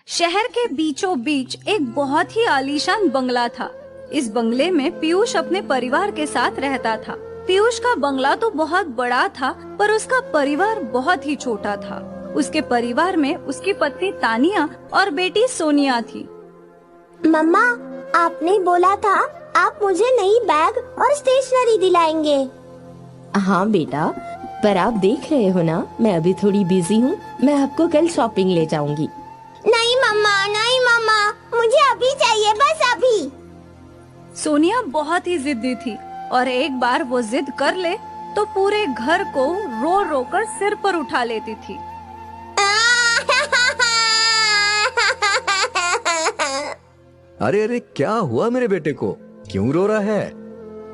शहर के बीचों बीच एक बहुत ही आलीशान बंगला था। इस बंगले में पीयूष अपने परिवार के साथ रहता था। पीयूष का बंगला तो बहुत बड़ा था, पर उसका परिवार बहुत ही छोटा था। उसके परिवार में उसकी पत्नी तानिया और बेटी सोनिया थी। मम्मा, आपने बोला था आप मुझे नई बैग और स्टेशनरी दिलाएंगे। हाँ बेटा, पर आप देख रहे हो ना, मैं अभी थोड़ी बिजी हूँ। मैं आपको कल शॉपिंग ले जाऊंगी। नहीं मम्मा, मुझे अभी चाहिए, बस अभी। सोनिया बहुत ही जिद्दी थी और एक बार वो जिद कर ले तो पूरे घर को रो रो कर सिर पर उठा लेती थी। अरे अरे, क्या हुआ मेरे बेटे को? क्यों रो रहा है?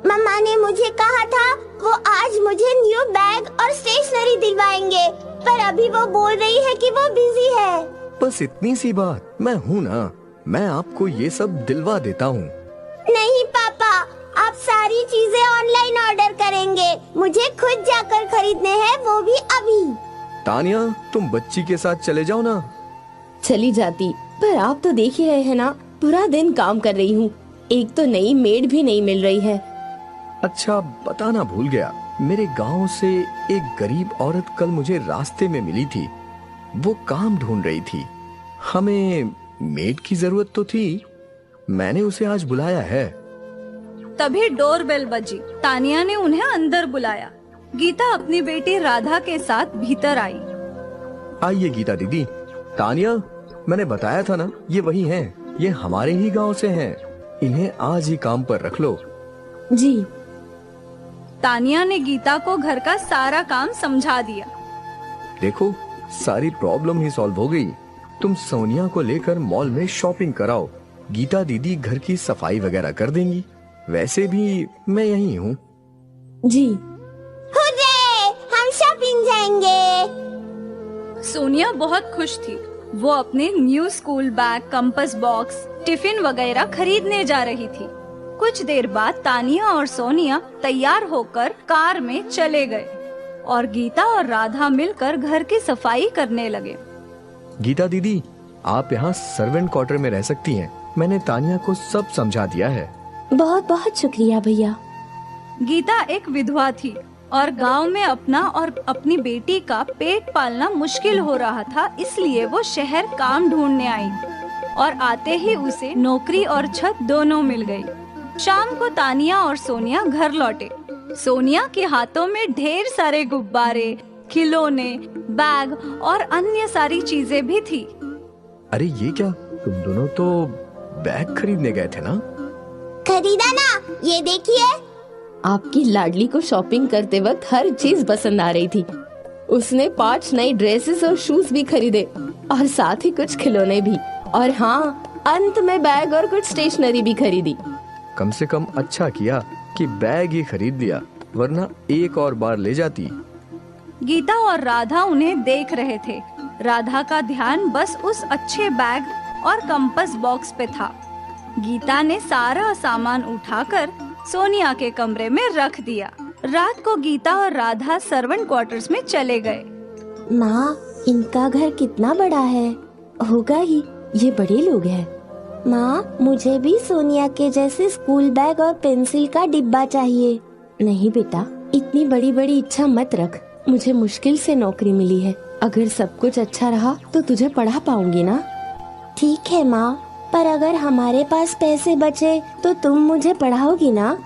मम्मा ने मुझे कहा था वो आज मुझे न्यू बैग और स्टेशनरी दिलवाएंगे, पर अभी वो बोल रही है कि वो बिजी है। बस इतनी सी बात, मैं हूँ ना, मैं आपको ये सब दिलवा देता हूँ। नहीं पापा, आप सारी चीजें ऑनलाइन ऑर्डर करेंगे, मुझे खुद जाकर खरीदने हैं, वो भी अभी। तानिया, तुम बच्ची के साथ चले जाओ ना। चली जाती, पर आप तो देख ही रहे हैं ना, पूरा दिन काम कर रही हूँ। एक तो नई मेड भी नहीं मिल रही है। अच्छा, बताना भूल गया, मेरे गांव से एक गरीब औरत कल मुझे रास्ते में मिली थी। वो काम ढूंढ रही थी। हमें मेड की जरूरत तो थी, मैंने उसे आज बुलाया है। तभी डोरबेल बजी। तानिया ने उन्हें अंदर बुलाया। गीता अपनी बेटी राधा के साथ भीतर आई। आइए गीता दीदी। तानिया, मैंने बताया था ना, ये वही हैं, ये हमारे ही गांव से हैं। इन्हें आज ही काम पर रख लो। जी। तानिया ने गीता को घर का सारा काम समझा दिया। देखो, सारी प्रॉब्लम ही सॉल्व हो गई। तुम सोनिया को लेकर मॉल में शॉपिंग कराओ। गीता दीदी घर की सफाई वगैरह कर देंगी। वैसे भी मैं यहीं हूँ। जी। हुर्रे, हम शॉपिंग जाएंगे। सोनिया बहुत खुश थी। वो अपने new school bag, compass box, tiffin वगैरह खरीदने जा रही थी। कुछ देर बाद तानिया और सोनिया तैयार होकर कार में चले गए और गीता और राधा मिलकर घर की सफाई करने लगे। गीता दीदी, आप यहाँ सर्वेंट क्वार्टर में रह सकती हैं। मैंने तानिया को सब समझा दिया है। बहुत बहुत शुक्रिया भैया। गीता एक विधवा थी और गांव में अपना और अपनी बेटी का पेट पालना मुश्किल हो रहा था, इसलिए वो शहर काम ढूंढने आई और आते ही उसे नौकरी और छत दोनों मिल गई। शाम को तानिया और सोनिया घर लौटे। सोनिया के हाथों में ढेर सारे गुब्बारे, खिलौने, बैग और अन्य सारी चीजें भी थी। अरे ये क्या, तुम दोनों तो बैग खरीदने गए थे ना? खरीदा ना, ये देखिए। आपकी लाडली को शॉपिंग करते वक्त हर चीज पसंद आ रही थी। उसने 5 नई ड्रेसेस और शूज भी खरीदे और साथ ही कुछ खिलौने भी, और हाँ, अंत में बैग और कुछ स्टेशनरी भी खरीदी। कम से कम अच्छा किया कि बैग ही खरीद लिया, वरना एक और बार ले जाती। गीता और राधा उन्हें देख रहे थे। राधा का ध्यान बस उस अच्छे बैग और कंपास बॉक्स पे था। गीता ने सारा सामान उठाकर सोनिया के कमरे में रख दिया। रात को गीता और राधा सर्वेंट क्वार्टर्स में चले गए। माँ, इनका घर कितना बड़ा है? होगा ही, ये बड़े लोग हैं। माँ, मुझे भी सोनिया के जैसे स्कूल बैग और पेंसिल का डिब्बा चाहिए। नहीं बेटा, इतनी बड़ी बड़ी इच्छा मत रख। मुझे मुश्किल से नौकरी मिली है। अगर सब कुछ अच्छा रहा तो तुझे पढ़ा पाऊंगी ना। ठीक है माँ, पर अगर हमारे पास पैसे बचे तो तुम मुझे पढ़ाओगी ना?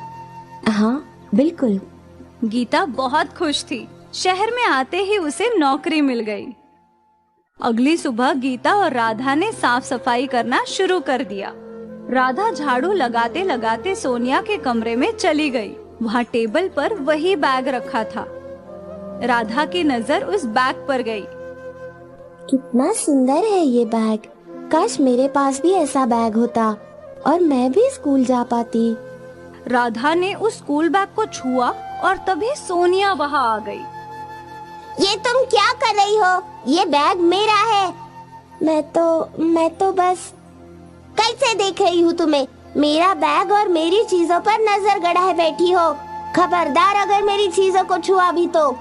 हाँ बिल्कुल। गीता बहुत खुश थी। शहर में आते ही उसे नौकरी मिल गई। अगली सुबह गीता और राधा ने साफ सफाई करना शुरू कर दिया। राधा झाड़ू लगाते लगाते सोनिया के कमरे में चली गई। वहाँ टेबल पर वही बैग रखा था। राधा की नजर उस बैग पर गई। कितना सुंदर है ये बैग। काश मेरे पास भी ऐसा बैग होता और मैं भी स्कूल जा पाती। राधा ने उस स्कूल बैग को छुआ और तभी सोनिया वहाँ आ गई। ये तुम क्या कर रही हो? ये बैग मेरा है। मैं तो बस कैसे देख रही हूँ तुम्हें? मेरा बैग और मेरी चीजों पर नजर गड़ाए बैठी हो। खबरदार अगर मेरी चीजों को छुआ भी तो।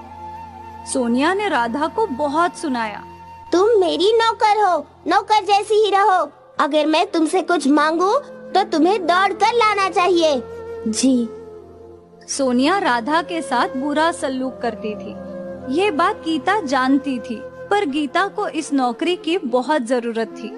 सोनिया ने राधा को बहुत सुनाया। तुम मेरी नौकर हो, नौकर जैसी ही रहो। अगर मैं तुमसे कुछ मांगू तो तुम्हें दौड़ कर लाना चाहिए। जी। सोनिया राधा के साथ बुरा सलूक करती थी। ये बात गीता जानती थी, पर गीता को इस नौकरी की बहुत जरूरत थी।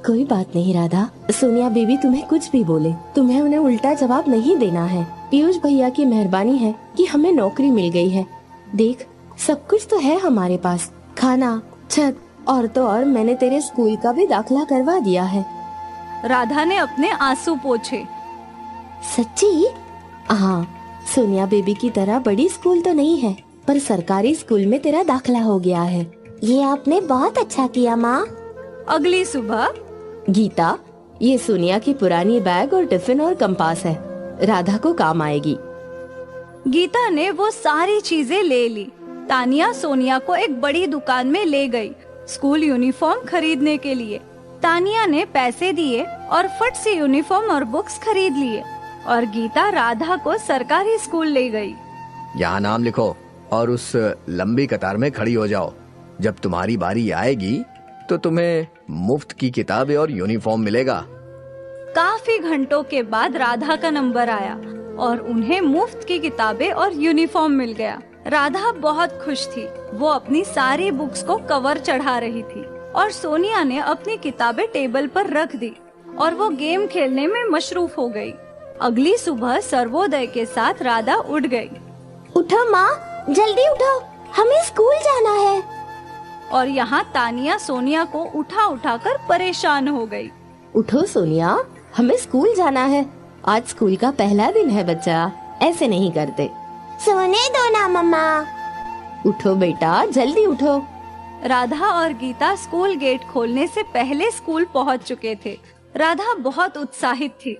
कोई बात नहीं राधा, सोनिया बेबी तुम्हें कुछ भी बोले, तुम्हें उन्हें उल्टा जवाब नहीं देना है। पीयूष भैया की मेहरबानी है कि हमें नौकरी मिल गई है। देख, सब कुछ तो है हमारे पास, खाना, छत और तो और मैंने तेरे स्कूल का भी दाखिला करवा दिया है। राधा ने अपने आंसू पोंछे। सच्ची? हाँ, सोनिया बेबी की तरह बड़ी स्कूल तो नहीं है, पर सरकारी स्कूल में तेरा दाखिला हो गया है। ये आपने बहुत अच्छा किया माँ। अगली सुबह गीता, ये सोनिया की पुरानी बैग और टिफिन और कंपास है, राधा को काम आएगी। गीता ने वो सारी चीजें ले ली। तानिया सोनिया को एक बड़ी दुकान में ले गई स्कूल यूनिफॉर्म खरीदने के लिए। तानिया ने पैसे दिए और फट से यूनिफॉर्म और बुक्स खरीद लिए और गीता राधा को सरकारी स्कूल ले गई। यहाँ नाम लिखो और उस लंबी कतार में खड़ी हो जाओ। जब तुम्हारी बारी आएगी तो तुम्हें मुफ्त की किताबें और यूनिफॉर्म मिलेगा। काफी घंटों के बाद राधा का नंबर आया और उन्हें मुफ्त की किताबें और यूनिफॉर्म मिल गया। राधा बहुत खुश थी। वो अपनी सारी बुक्स को कवर चढ़ा रही थी और सोनिया ने अपनी किताबें टेबल पर रख दी और वो गेम खेलने में मशरूफ हो गई। अगली सुबह सर्वोदय के साथ राधा उठ गई। उठो माँ, जल्दी उठो, हमें स्कूल जाना है। और यहाँ तानिया सोनिया को उठा उठा कर परेशान हो गई। उठो सोनिया, हमें स्कूल जाना है। आज स्कूल का पहला दिन है बच्चा, ऐसे नहीं करते। सोने दो ना मम्मा। उठो बेटा, जल्दी उठो। राधा और गीता स्कूल गेट खोलने से पहले स्कूल पहुँच चुके थे। राधा बहुत उत्साहित थी,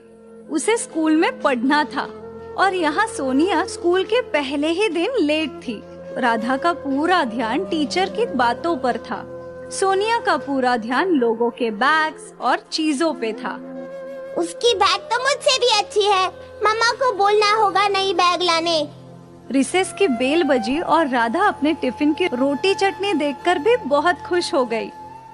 उसे स्कूल में पढ़ना था और यहाँ सोनिया स्कूल के पहले ही दिन लेट थी। राधा का पूरा ध्यान टीचर की बातों पर था। सोनिया का पूरा ध्यान लोगों के बैग्स और चीजों पे था। उसकी बैग तो मुझसे भी अच्छी है, मम्मा को बोलना होगा नई बैग लाने। रिसेस की बेल बजी और राधा अपने टिफिन की रोटी चटनी देखकर भी बहुत खुश हो गई।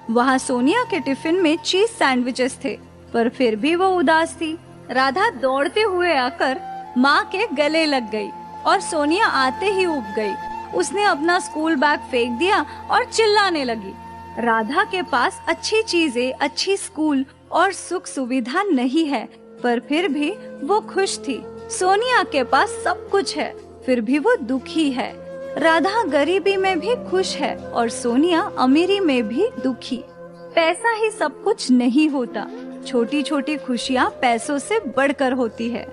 वहाँ सोनिया के टिफिन में चीज सैंडविचेस थे, पर फिर भी वो उदास थी। राधा दौड़ते हुए आकर माँ के गले लग गई और सोनिया आते ही उब गई। उसने अपना स्कूल बैग फेंक दिया और चिल्लाने लगी। राधा के पास अच्छी चीजें, अच्छी स्कूल और सुख सुविधा नहीं है, पर फिर भी वो खुश थी। सोनिया के पास सब कुछ है, फिर भी वो दुखी है। राधा गरीबी में भी खुश है और सोनिया अमीरी में भी दुखी। पैसा ही सब कुछ नहीं होता, छोटी छोटी खुशियाँ पैसों से बढ़कर होती है।